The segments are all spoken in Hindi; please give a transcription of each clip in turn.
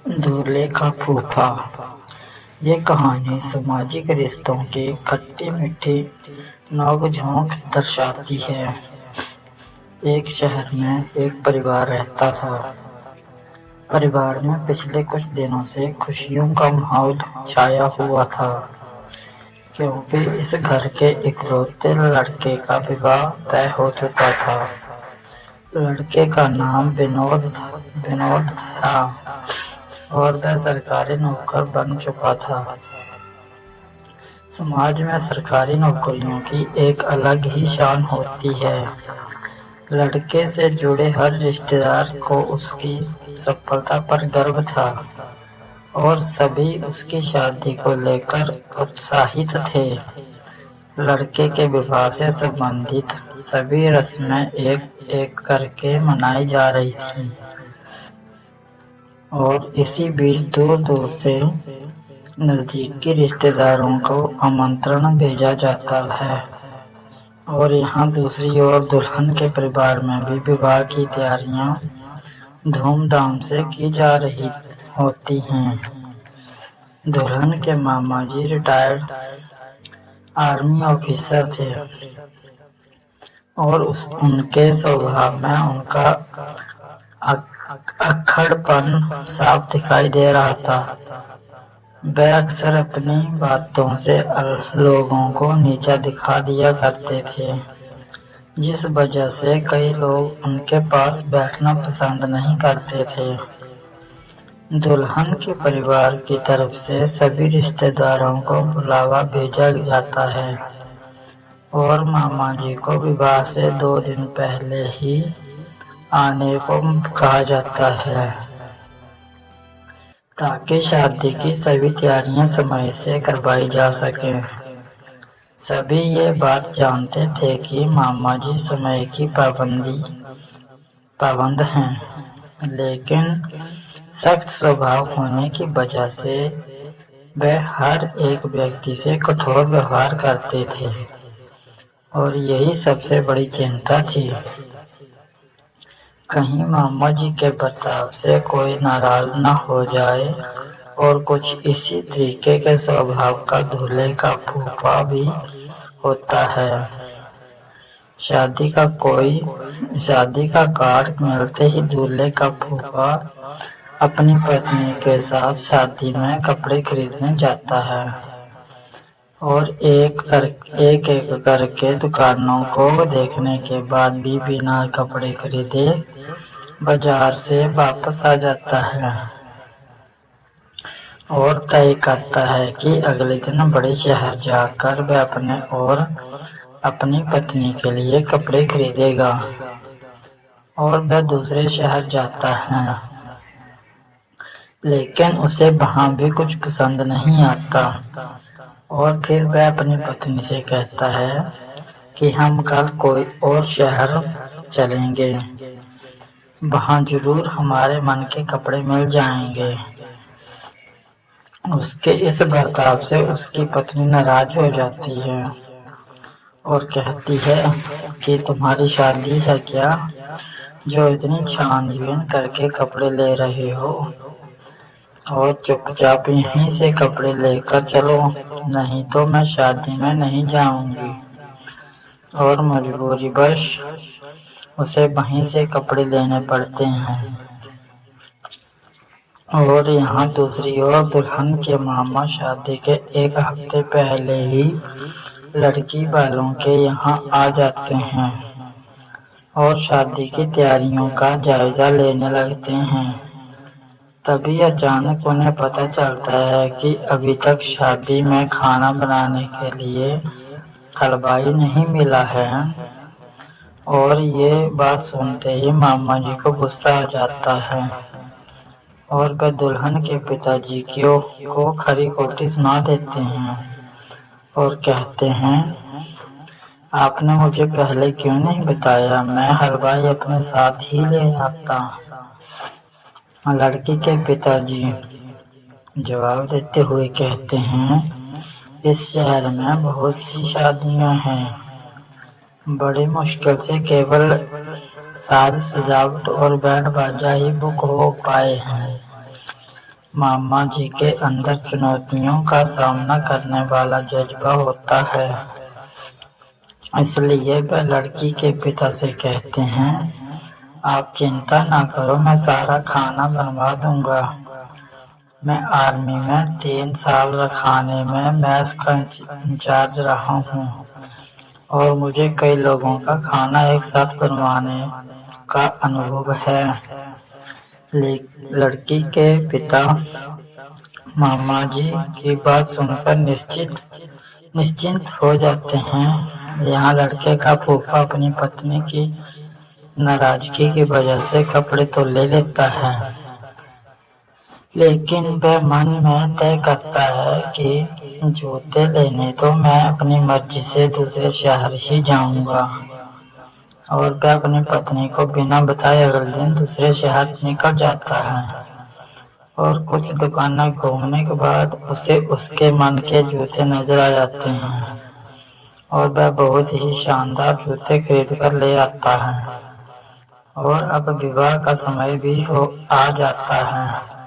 दूल्हे का फूफा। ये कहानी सामाजिक रिश्तों की खट्टी मीठी नोक-झोंक दर्शाती है। एक शहर में एक परिवार रहता था। परिवार में पिछले कुछ दिनों से खुशियों का माहौल छाया हुआ था, क्योंकि इस घर के इकलौते लड़के का विवाह तय हो चुका था। लड़के का नाम विनोद था और वह सरकारी नौकर बन चुका था। समाज में सरकारी नौकरियों की एक अलग ही शान होती है। लड़के से जुड़े हर रिश्तेदार को उसकी सफलता पर गर्व था और सभी उसकी शादी को लेकर उत्साहित थे। लड़के के विवाह से संबंधित सभी रस्में एक करके मनाई जा रही थीं और इसी बीच दूर दूर से नजदीकी रिश्तेदारों को आमंत्रण भेजा जाता है। और यहाँ दूसरी ओर दुल्हन के परिवार में भी विवाह की तैयारियां धूमधाम से की जा रही होती हैं। दुल्हन के मामा जी रिटायर्ड आर्मी ऑफिसर थे और उनके स्वभाव में उनका अक्खड़पन साफ दिखाई दे रहा था। वे अक्सर अपनी बातों से लोगों को नीचा दिखा दिया करते थे, जिस वजह से कई लोग उनके पास बैठना पसंद नहीं करते थे। दुल्हन के परिवार की तरफ से सभी रिश्तेदारों को बुलावा भेजा जाता है और मामा जी को विवाह से 2 दिन पहले ही आने को कहा जाता है, ताकि शादी की सभी तैयारियां समय से करवाई जा सके। सभी ये बात जानते थे कि मामा जी समय की पाबंद हैं, लेकिन सख्त स्वभाव होने की वजह से वे हर एक व्यक्ति से कठोर व्यवहार करते थे और यही सबसे बड़ी चिंता थी। कहीं मामा जी के बर्ताव से कोई नाराज न हो जाए। और कुछ इसी तरीके के स्वभाव का दूल्हे का फूफा भी होता है। शादी का कार्ड मिलते ही दूल्हे का फूफा अपनी पत्नी के साथ शादी में कपड़े खरीदने जाता है और एक करके दुकानों को देखने के बाद भी बिना कपड़े खरीदे बाजार से वापस आ जाता है और तय करता है कि अगले दिन बड़े शहर जाकर वह अपने और अपनी पत्नी के लिए कपड़े खरीदेगा। और वह दूसरे शहर जाता है, लेकिन उसे वहां भी कुछ पसंद नहीं आता और फिर वह अपनी पत्नी से कहता है कि हम कल कोई और शहर चलेंगे, वहां जरूर हमारे मन के कपड़े मिल जाएंगे। उसके इस बर्ताव से उसकी पत्नी नाराज हो जाती है और कहती है कि तुम्हारी शादी है क्या, जो इतनी छानबीन करके कपड़े ले रहे हो, और चुपचाप यहीं से कपड़े लेकर चलो, नहीं तो मैं शादी में नहीं जाऊंगी। और मजबूरीवश उसे वहीं से कपड़े लेने पड़ते हैं। और यहाँ दूसरी ओर दुल्हन के मामा शादी के 1 हफ्ते पहले ही लड़की वालों के यहाँ आ जाते हैं और शादी की तैयारियों का जायजा लेने लगते हैं। तभी अचानक उन्हें पता चलता है कि अभी तक शादी में खाना बनाने के लिए हलवाई नहीं मिला है। और ये बात सुनते ही मामा जी को गुस्सा आ जाता है और वह दुल्हन के पिताजी को खरी खोटी सुना देते हैं और कहते हैं, आपने मुझे पहले क्यों नहीं बताया, मैं हलवाई अपने साथ ही ले आता। लड़की के पिताजी जवाब देते हुए कहते हैं, इस शहर में बहुत सी शादियां हैं, बड़ी मुश्किल से केवल साज सजावट और बैंड बाजा ही बुक हो पाए हैं। मामा जी के अंदर चुनौतियों का सामना करने वाला जज्बा होता है, इसलिए वह लड़की के पिता से कहते हैं, आप चिंता ना करो, मैं सारा खाना बनवा दूंगा। मैं आर्मी में 3 साल खाने में मैस का इंचार्ज रहा हूँ और मुझे कई लोगों का खाना एक साथ बनवाने का अनुभव है। लड़की के पिता मामा जी की बात सुनकर निश्चिंत हो जाते हैं। यहाँ लड़के का फूफा अपनी पत्नी की नाराजगी की वजह से कपड़े तो ले लेता है, लेकिन वह मन में तय करता है कि जूते लेने तो मैं अपनी मर्जी से दूसरे शहर ही जाऊंगा, और वह अपनी पत्नी को बिना बताए अगले दिन दूसरे शहर निकल जाता है। और कुछ दुकानें घूमने के बाद उसे उसके मन के जूते नजर आ जाते हैं और वह बहुत ही शानदार जूते खरीद कर ले आता है। और अब विवाह का समय भी आ जाता है।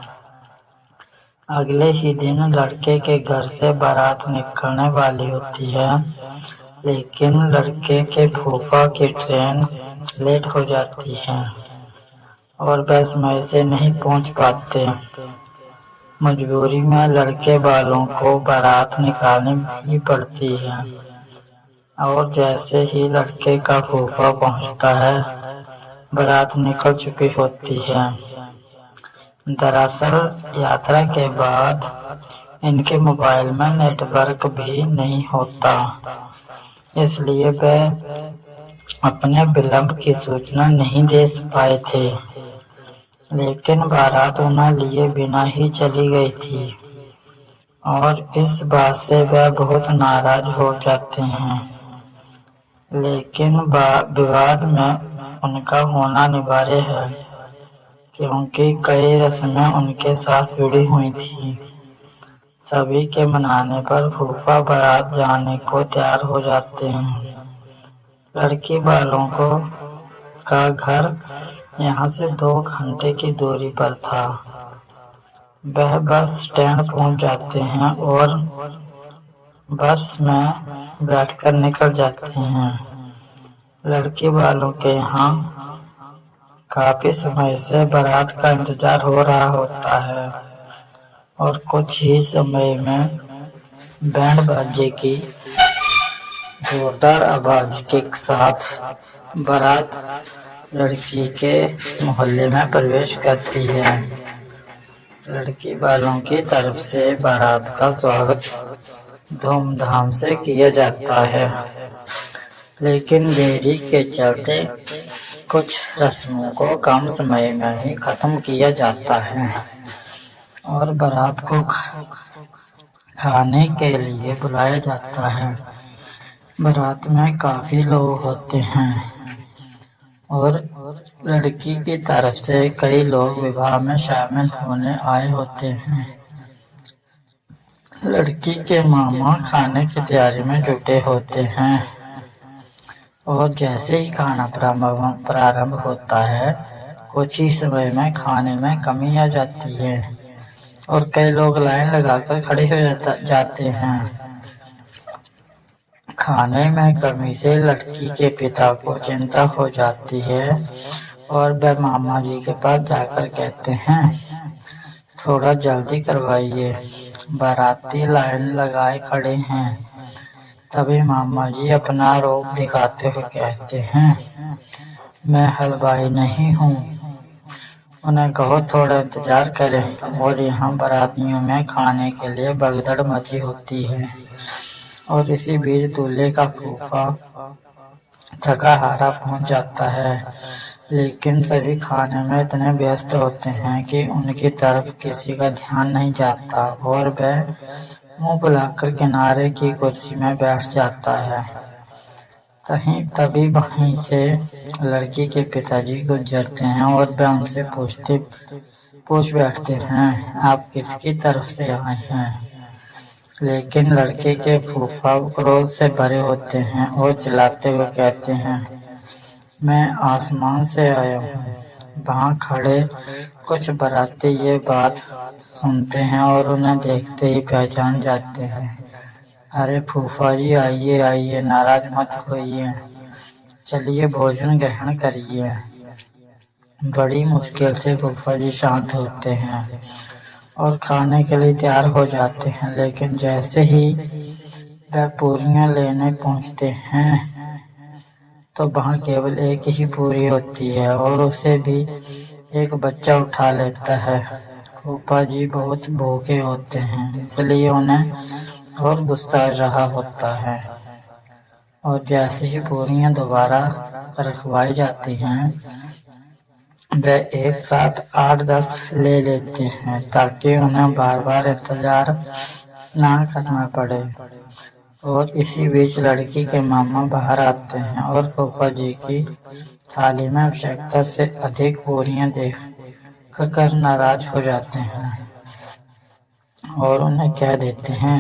अगले ही दिन लड़के के घर से बारात निकलने वाली होती है, लेकिन लड़के के फूफा की ट्रेन लेट हो जाती है और वह समय से नहीं पहुंच पाते। मजबूरी में लड़के वालों को बारात निकालनी ही पड़ती है और जैसे ही लड़के का फूफा पहुंचता है, बारात निकल चुकी होती है। दरअसल यात्रा के बाद इनके मोबाइल में नेटवर्क भी नहीं होता, इसलिए वे अपने विलंब की सूचना नहीं दे पाए थे। लेकिन बारात उन्हें लिए बिना ही चली गई थी और इस बात से वह बहुत नाराज हो जाते हैं। लेकिन विवाद में उनका होना अनिवार्य है, क्योंकि कई रस्में उनके साथ जुड़ी हुई थी। सभी के मनाने पर फूफा बारात जाने को तैयार हो जाते हैं। लड़की वालों का घर यहाँ से 2 घंटे की दूरी पर था। वह बस स्टैंड पहुँच जाते हैं और बस में बैठकर निकल जाते हैं। लड़की वालों के यहाँ काफी समय से बारात का इंतजार हो रहा होता है और कुछ ही समय में बैंड बाजे की जोरदार आवाज के साथ बारात लड़की के मोहल्ले में प्रवेश करती है। लड़की वालों की तरफ से बारात का स्वागत धूमधाम से किया जाता है, लेकिन देरी के चलते कुछ रस्मों को कम समय में ही खत्म किया जाता है और बारात को खाने के लिए बुलाया जाता है। बारात में काफी लोग होते हैं और लड़की की तरफ से कई लोग विवाह में शामिल होने आए होते हैं। लड़की के मामा खाने की तैयारी में जुटे होते हैं और जैसे ही खाना प्रारंभ होता है, कुछ ही समय में खाने में कमी आ जाती है और कई लोग लाइन लगाकर खड़े हो जाते हैं। खाने में कमी से लड़की के पिता को चिंता हो जाती है और वह मामा जी के पास जाकर कहते हैं, थोड़ा जल्दी करवाइए, बाराती लाइन लगाए खड़े हैं। तभी मामा जी अपना रोब दिखाते हुए कहते हैं, मैं हलवाई नहीं हूँ, उन्हें कहो थोड़ा इंतजार करें। और यहाँ बारातियों में खाने के लिए भगदड़ मची होती है और इसी बीच दूल्हे का फूफा थका हारा पहुंच जाता है, लेकिन सभी खाने में इतने व्यस्त होते हैं कि उनकी तरफ किसी का ध्यान नहीं जाता और वह मुंह बुलाकर किनारे की कुर्सी में बैठ जाता है। तभी वहीं से लड़की के पिताजी गुजरते हैं और वह उनसे पूछ बैठते हैं, आप किसकी तरफ से आए हैं? लेकिन लड़के के फूफा क्रोध से भरे होते हैं और चिल्लाते हुए कहते हैं, मैं आसमान से आया हूँ, वहाँ खड़े कुछ बाराती ये बात सुनते हैं और उन्हें देखते ही पहचान जाते हैं। अरे फूफा जी, आइए आइए, नाराज मत होइए, चलिए भोजन ग्रहण करिए। बड़ी मुश्किल से फूफा जी शांत होते हैं और खाने के लिए तैयार हो जाते हैं, लेकिन जैसे ही वह पूरियां लेने पहुंचते हैं तो वहाँ केवल एक ही पूरी होती है और उसे भी एक बच्चा उठा लेता है। फूफा जी बहुत भूखे होते हैं, इसलिए उन्हें और गुस्सा रहा होता है और जैसे ही पूरियां दोबारा रखवाई जाती हैं वे एक साथ 8-10 ले लेते हैं ताकि उन्हें बार बार इंतजार ना करना पड़े। और इसी बीच लड़की के मामा बाहर आते हैं और फूफा जी की थाली में आवश्यकता से अधिक पूरियां देख कर नाराज हो जाते हैं और उन्हें कह देते हैं,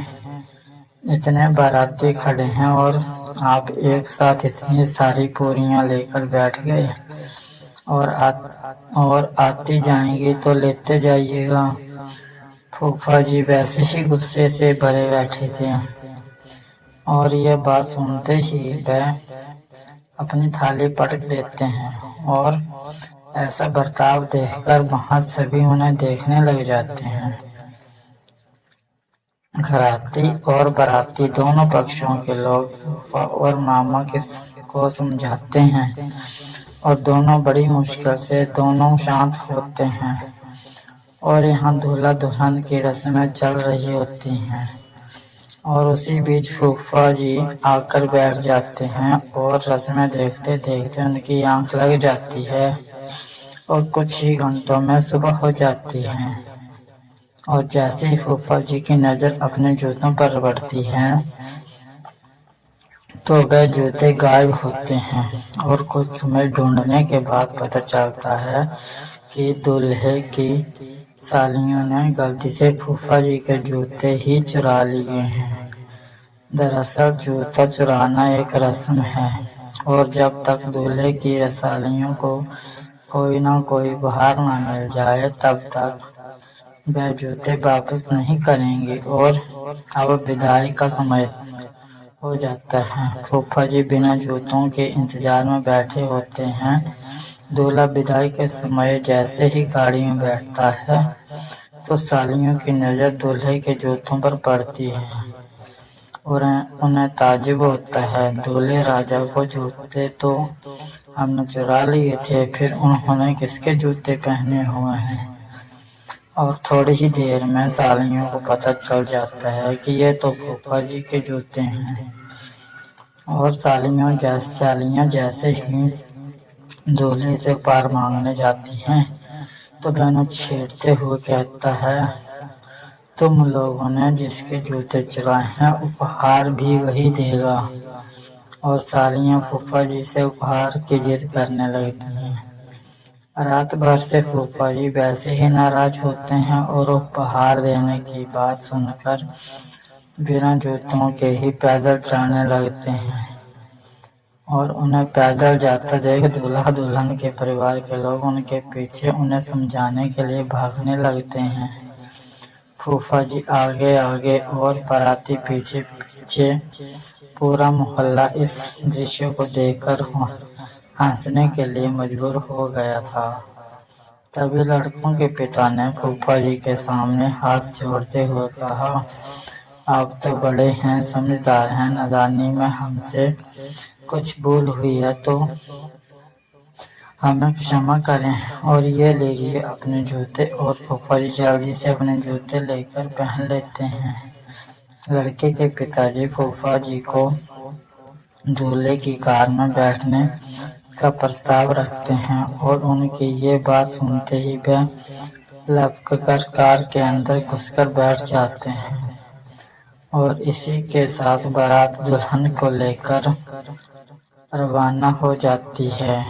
इतने बाराती खड़े हैं और आप एक साथ इतनी सारी पूरियां लेकर बैठ गए और आती जाएंगी तो लेते जाइएगा। फूफा जी वैसे ही गुस्से से भरे बैठे थे और यह बात सुनते ही वह अपनी थाली पटक देते हैं और ऐसा बर्ताव देखकर वहां सभी उन्हें देखने लग जाते हैं। घराती और बाराती दोनों पक्षों के लोग फूफा और मामा को समझाते हैं और दोनों बड़ी मुश्किल से दोनों शांत होते हैं और यहाँ दूल्हा दुल्हन की रस्में चल रही होती हैं और उसी बीच फूफा जी आकर बैठ जाते हैं और रस्में देखते देखते उनकी आंख लग जाती है और कुछ ही घंटों में सुबह हो जाती है। और जैसे ही फूफा जी की नजर अपने जूतों पर पड़ती है तो वह जूते गायब होते हैं और कुछ समय ढूंढने के बाद पता चलता है कि दूल्हे की सालियों ने गलती से फूफा जी के जूते ही चुरा लिए हैं। दरअसल जूता चुराना एक रस्म है और जब तक दूल्हे की सालियों को कोई ना कोई उपहार ना मिल जाए तब तक वह जूते वापस नहीं करेंगे और अब विदाई का समय हो जाता है। फूफा जी बिना जूतों के इंतजार में बैठे होते हैं। दूल्हा विदाई के समय जैसे ही गाड़ी में बैठता है तो सालियों की नजर दूल्हे के जूतों पर पड़ती है और उन्हें ताज्जुब होता है। दूल्हे राजा को जूते तो हमने चुरा लिए थे, फिर उन्होंने किसके जूते पहने हुए हैं। और थोड़ी ही देर में सालियों को पता चल जाता है कि ये तो फूफा जी के जूते हैं और सालियां जैसे ही दूल्हे से उपहार मांगने जाती हैं तो बहनों छेड़ते हुए कहता है, तुम लोगों ने जिसके जूते चुराए हैं उपहार भी वही देगा। और सालियां फूफा जी से उपहार की जिद करने लगती हैं। रात भर से फूफा जी वैसे ही नाराज होते हैं और उपहार देने की बात सुनकर बिना जूतों के ही पैदल चलने लगते हैं और उन्हें पैदल जाते देख दूल्हा दुल्हन के परिवार के लोग उनके पीछे उन्हें समझाने के लिए भागने लगते हैं। फूफा जी आगे आगे और बाराती पीछे पीछे। पूरा मोहल्ला इस दृश्य को देखकर हंसने के लिए मजबूर हो गया था। तभी लड़कों के पिता ने फूफा जी के सामने हाथ जोड़ते हुए कहा, आप तो बड़े हैं, समझदार हैं, नादानी में हमसे कुछ भूल हुई है तो हमें क्षमा करें और ये लीजिए अपने जूते। और फूफा जी जल्दी से अपने जूते लेकर पहन लेते हैं। लड़के के पिताजी फूफा जी को दूल्हे की कार में बैठने का प्रस्ताव रखते हैं और उनकी ये बात सुनते ही वे लपककर कार के अंदर घुसकर बैठ जाते हैं और इसी के साथ बारात दुल्हन को लेकर रवाना हो जाती है।